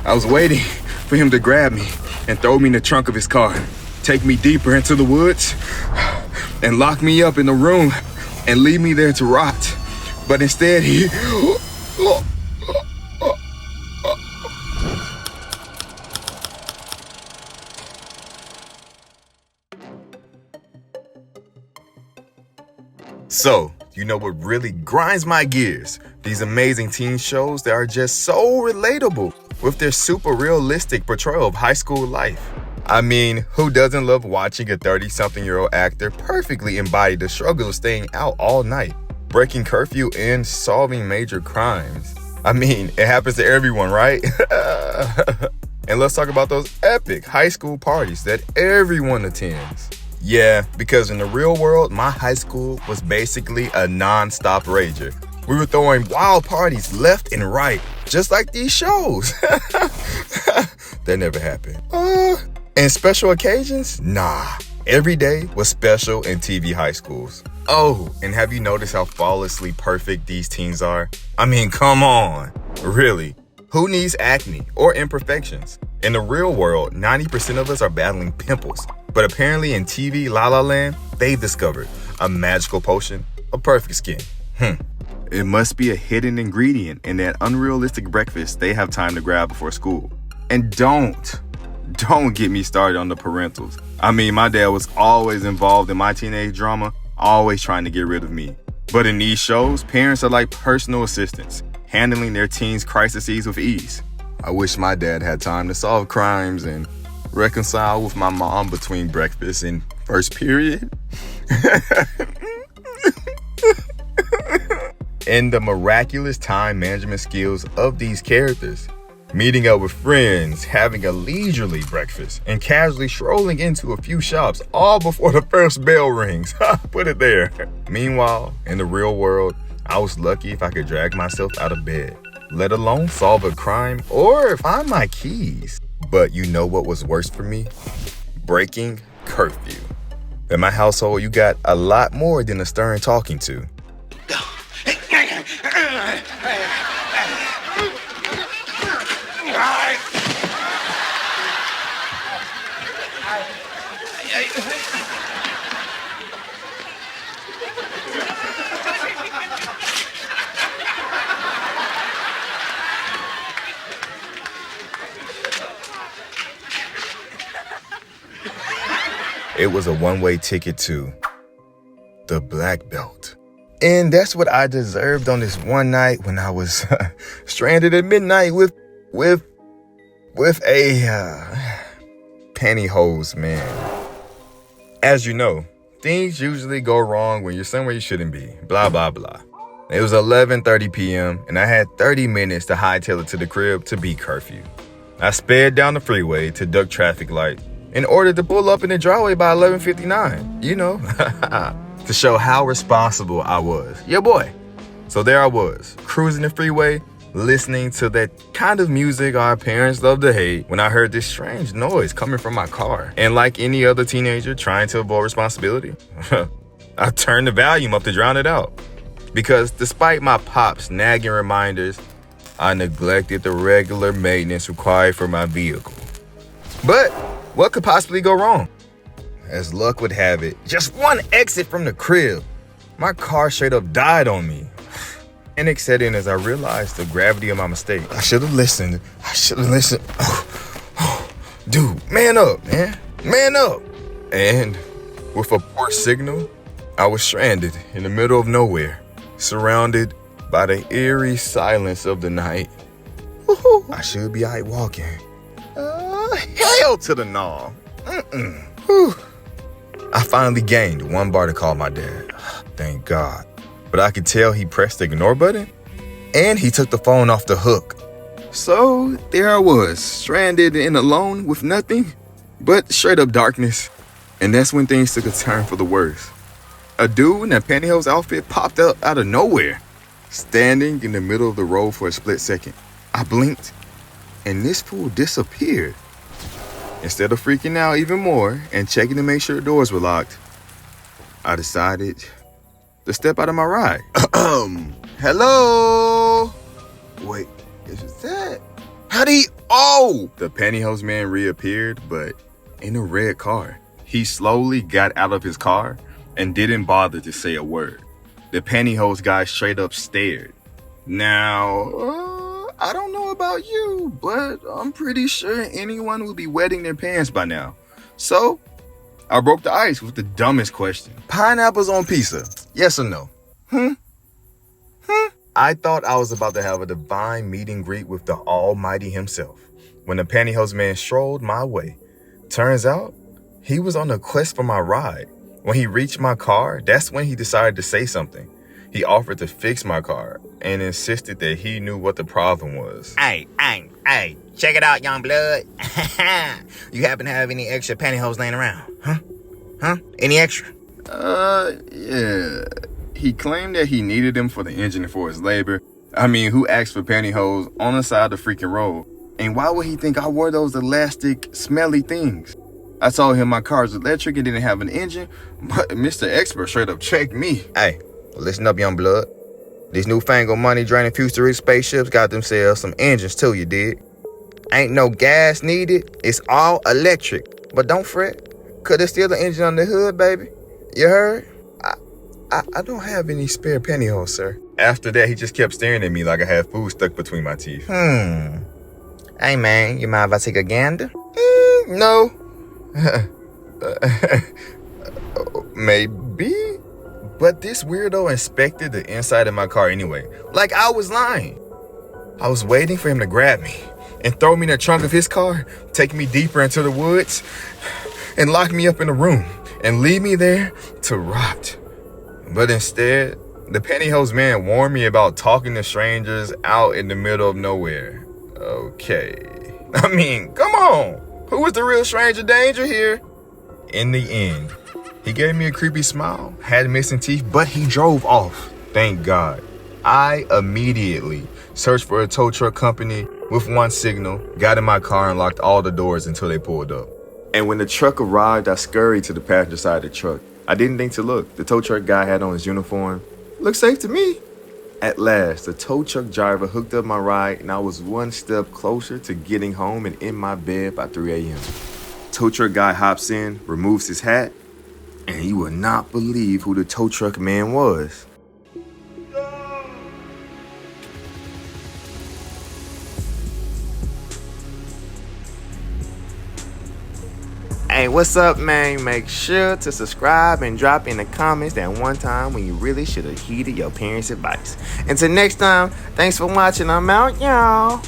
I was waiting for him to grab me and throw me in the trunk of his car, take me deeper into the woods, and lock me up in the room and leave me there to rot. But instead, he... So, you know what really grinds my gears? These amazing teen shows that are just so relatable with their super realistic portrayal of high school life. I mean, who doesn't love watching a 30-something-year-old actor perfectly embody the struggle of staying out all night, breaking curfew, and solving major crimes? I mean, it happens to everyone, right? And let's talk about those epic high school parties that everyone attends. Yeah, because in the real world, my high school was basically a non-stop rager. We were throwing wild parties left and right, just like these shows. That never happened. And special occasions? Nah. Every day was special in TV high schools. Oh, and have you noticed how flawlessly perfect these teens are? I mean, come on. Really? Who needs acne or imperfections? In the real world, 90% of us are battling pimples. But apparently in TV La La Land, they've discovered a magical potion of perfect skin. It must be a hidden ingredient in that unrealistic breakfast they have time to grab before school. And don't get me started on the parentals. I mean, my dad was always involved in my teenage drama, always trying to get rid of me. But in these shows, parents are like personal assistants, handling their teens' crises with ease. I wish my dad had time to solve crimes and reconcile with my mom between breakfast and first period. And the miraculous time management skills of these characters. Meeting up with friends, having a leisurely breakfast, and casually strolling into a few shops all before the first bell rings. Put it there. Meanwhile, in the real world, I was lucky if I could drag myself out of bed, let alone solve a crime or find my keys. But you know what was worse for me? Breaking curfew. In my household, you got a lot more than a stern talking to. It was a one-way ticket to the black belt. And that's what I deserved on this one night when I was stranded at midnight with a Pantyhose Man. As you know, things usually go wrong when you're somewhere you shouldn't be. Blah, blah, blah. It was 11:30 p.m. and I had 30 minutes to hightail it to the crib to beat curfew. I sped down the freeway to duck traffic lights in order to pull up in the driveway by 11:59. You know, to show how responsible I was. Yeah, boy. So there I was, cruising the freeway, listening to that kind of music our parents love to hate, when I heard this strange noise coming from my car. And like any other teenager trying to avoid responsibility, I turned the volume up to drown it out. Because despite my pop's nagging reminders, I neglected the regular maintenance required for my vehicle. But what could possibly go wrong? As luck would have it, just one exit from the crib, my car straight up died on me. Panic set in as I realized the gravity of my mistake. I should have listened. Dude, man up, man. Man up. And with a poor signal, I was stranded in the middle of nowhere, surrounded by the eerie silence of the night. I should be out walking. Hell to the no. I finally gained 1 bar to call my dad. Thank God. But I could tell he pressed the ignore button and he took the phone off the hook. So there I was, stranded and alone with nothing but straight up darkness. And that's when things took a turn for the worse. A dude in a pantyhose outfit popped up out of nowhere, standing in the middle of the road for a split second. I blinked and this fool disappeared. Instead of freaking out even more and checking to make sure the doors were locked, I decided to step out of my ride. Hello? Wait, is that? How'd he? Oh! The Pantyhose Man reappeared, but in a red car. He slowly got out of his car and didn't bother to say a word. The pantyhose guy straight up stared. Now, I don't know about you, but I'm pretty sure anyone would be wetting their pants by now. So, I broke the ice with the dumbest question. Pineapples on pizza, yes or no? I thought I was about to have a divine meet and greet with the Almighty himself when the Pantyhose Man strolled my way. Turns out, he was on a quest for my ride. When he reached my car, that's when he decided to say something. He offered to fix my car and insisted that he knew what the problem was. Hey, check it out, young blood. You happen to have any extra pantyhose laying around? Huh? Any extra? Yeah. He claimed that he needed them for the engine and for his labor. I mean, who asked for pantyhose on the side of the freaking road? And why would he think I wore those elastic, smelly things? I told him my car was electric and didn't have an engine, but Mr. Expert straight up checked me. Hey, listen up, young blood. These newfangled money-draining futuristic spaceships got themselves some engines too, you dig? Ain't no gas needed. It's all electric. But don't fret, cause there's still an engine on the hood, baby. You heard? I don't have any spare pantyhose, sir. After that, he just kept staring at me like I had food stuck between my teeth. Hey, man, you mind if I take a gander? No. Maybe? But this weirdo inspected the inside of my car anyway. Like I was lying. I was waiting for him to grab me and throw me in the trunk of his car, take me deeper into the woods, and lock me up in a room and leave me there to rot. But instead, the Pantyhose Man warned me about talking to strangers out in the middle of nowhere. Okay. I mean, come on. Who was the real stranger danger here? In the end, he gave me a creepy smile, had missing teeth, but he drove off. Thank God. I immediately searched for a tow truck company with one signal, got in my car and locked all the doors until they pulled up. And when the truck arrived, I scurried to the passenger side of the truck. I didn't think to look. The tow truck guy had on his uniform. Looked safe to me. At last, the tow truck driver hooked up my ride and I was one step closer to getting home and in my bed by 3 a.m. Tow truck guy hops in, removes his hat, and you will not believe who the tow truck man was. Hey, what's up, man? Make sure to subscribe and drop in the comments that one time when you really should have heeded your parents' advice. Until next time, thanks for watching. I'm out, y'all.